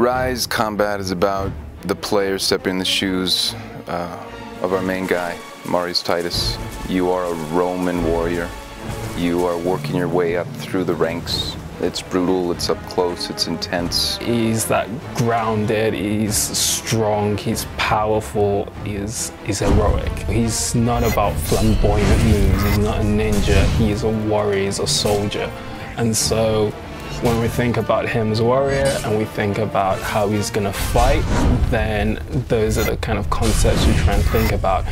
Ryse combat is about the player stepping in the shoes of our main guy, Marius Titus. You are a Roman warrior. You are working your way up through the ranks. It's brutal, it's up close, it's intense. He's that grounded, he's strong, he's powerful, he's heroic. He's not about flamboyant moves, he's not a ninja, he's a warrior, he's a soldier. And so when we think about him as a warrior and we think about how he's gonna fight, then those are the kind of concepts we try and think about.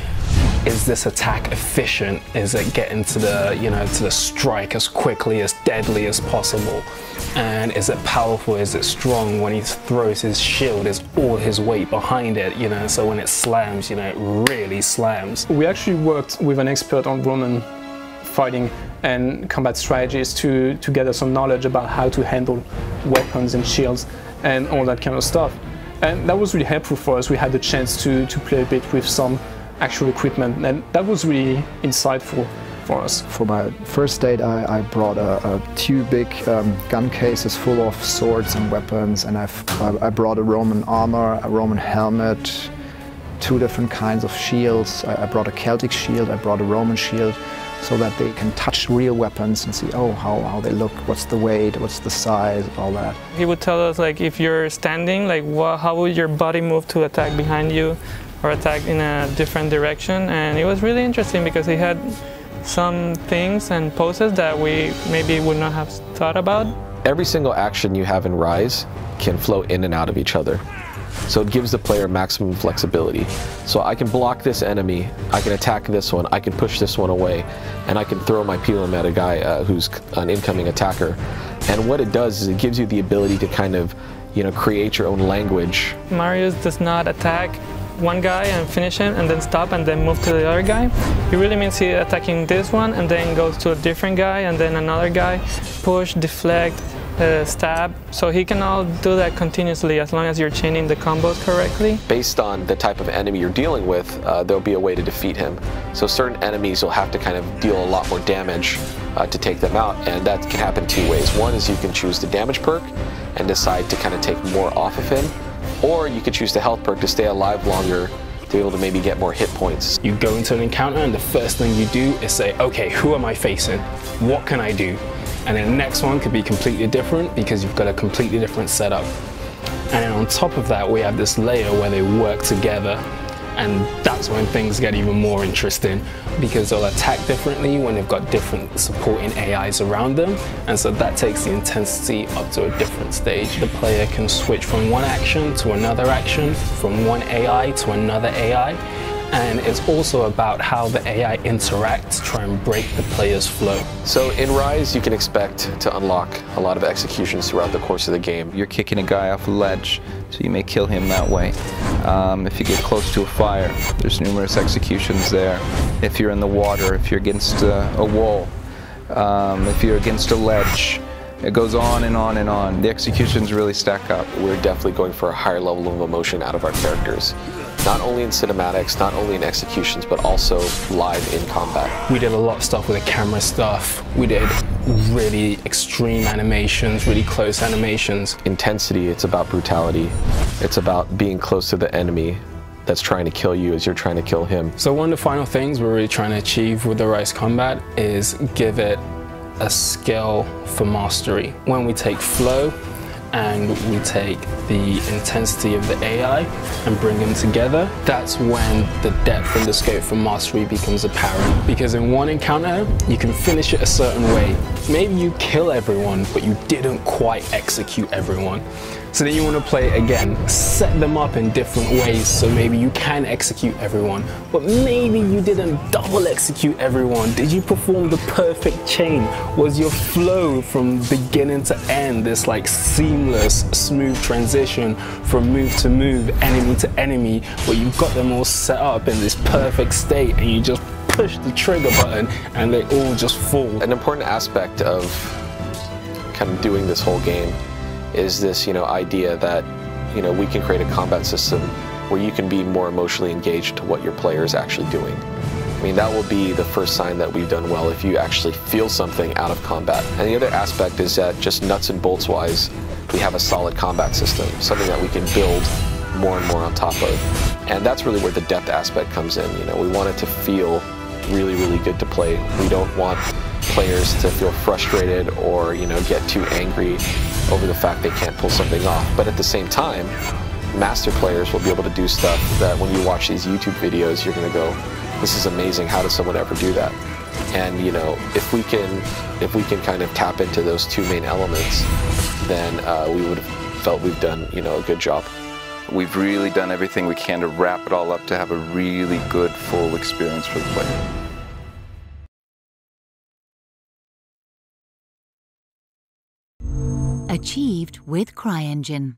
Is this attack efficient? Is it getting to the, to the strike as quickly, as deadly as possible? And is it powerful? Is it strong? When he throws his shield, is all his weight behind it, so when it slams, it really slams. We actually worked with an expert on Roman fighting and combat strategies to gather some knowledge about how to handle weapons and shields and all that kind of stuff. And that was really helpful for us. We had the chance to play a bit with some actual equipment, and that was really insightful for us. For my first date, I brought two big gun cases full of swords and weapons, and I brought a Roman armor, a Roman helmet, two different kinds of shields. I brought a Celtic shield, I brought a Roman shield, so that they can touch real weapons and see, oh, how they look, what's the weight, what's the size, all that. He would tell us, like, if you're standing, like, how would your body move to attack behind you or attack in a different direction. And it was really interesting because he had some things and poses that we maybe would not have thought about. Every single action you have in Ryse can flow in and out of each other. So it gives the player maximum flexibility. So I can block this enemy, I can attack this one, I can push this one away, and I can throw my pilum at a guy who's an incoming attacker. And what it does is it gives you the ability to kind of, create your own language. Marius does not attack one guy and finish him and then stop and then move to the other guy. It really means he's attacking this one and then goes to a different guy and then another guy, push, deflect, stab. So he can all do that continuously as long as you're chaining the combos correctly. Based on the type of enemy you're dealing with, there'll be a way to defeat him. So certain enemies will have to kind of deal a lot more damage to take them out, and that can happen two ways. One is you can choose the damage perk and decide to kind of take more off of him, or you could choose the health perk to stay alive longer, to be able to maybe get more hit points. You go into an encounter and the first thing you do is say, okay, who am I facing? What can I do? And then the next one could be completely different because you've got a completely different setup. And then on top of that, we have this layer where they work together. And that's when things get even more interesting because they'll attack differently when they've got different supporting AIs around them. And so that takes the intensity up to a different stage. The player can switch from one action to another action, from one AI to another AI. And it's also about how the AI interacts to try and break the player's flow. So in Ryse, you can expect to unlock a lot of executions throughout the course of the game. You're kicking a guy off a ledge, so you may kill him that way. If you get close to a fire, there's numerous executions there. If you're in the water, if you're against a wall, if you're against a ledge, it goes on and on and on. The executions really stack up. We're definitely going for a higher level of emotion out of our characters. Not only in cinematics, not only in executions, but also live in combat. We did a lot of stuff with the camera stuff. We did really extreme animations, really close animations. Intensity, it's about brutality. It's about being close to the enemy that's trying to kill you as you're trying to kill him. So one of the final things we're really trying to achieve with the Ryse combat is give it a skill for mastery. When we take flow and we take the intensity of the AI and bring them together, that's when the depth and the scope for mastery becomes apparent. Because in one encounter, you can finish it a certain way. Maybe you kill everyone, but you didn't quite execute everyone. So then you want to play again, set them up in different ways so maybe you can execute everyone, but maybe you didn't double execute everyone. Did you perform the perfect chain? Was your flow from beginning to end this like seamless, smooth transition from move to move, enemy to enemy, where you've got them all set up in this perfect state and you just push the trigger button and they all just fall? An important aspect of kind of doing this whole game is this, idea that, we can create a combat system where you can be more emotionally engaged to what your player is actually doing. I mean, that will be the first sign that we've done well, if you actually feel something out of combat. And the other aspect is that, just nuts and bolts wise, we have a solid combat system, something that we can build more and more on top of. And that's really where the depth aspect comes in. You know, we want it to feel really, really good to play. We don't want players to feel frustrated or, you know, get too angry over the fact they can't pull something off. But at the same time, master players will be able to do stuff that when you watch these YouTube videos, you're going to go, this is amazing, how does someone ever do that? And, you know, if we can kind of tap into those two main elements, then we would have felt we've done, you know, a good job. We've really done everything we can to wrap it all up to have a really good, full experience for the player. Achieved with CryEngine.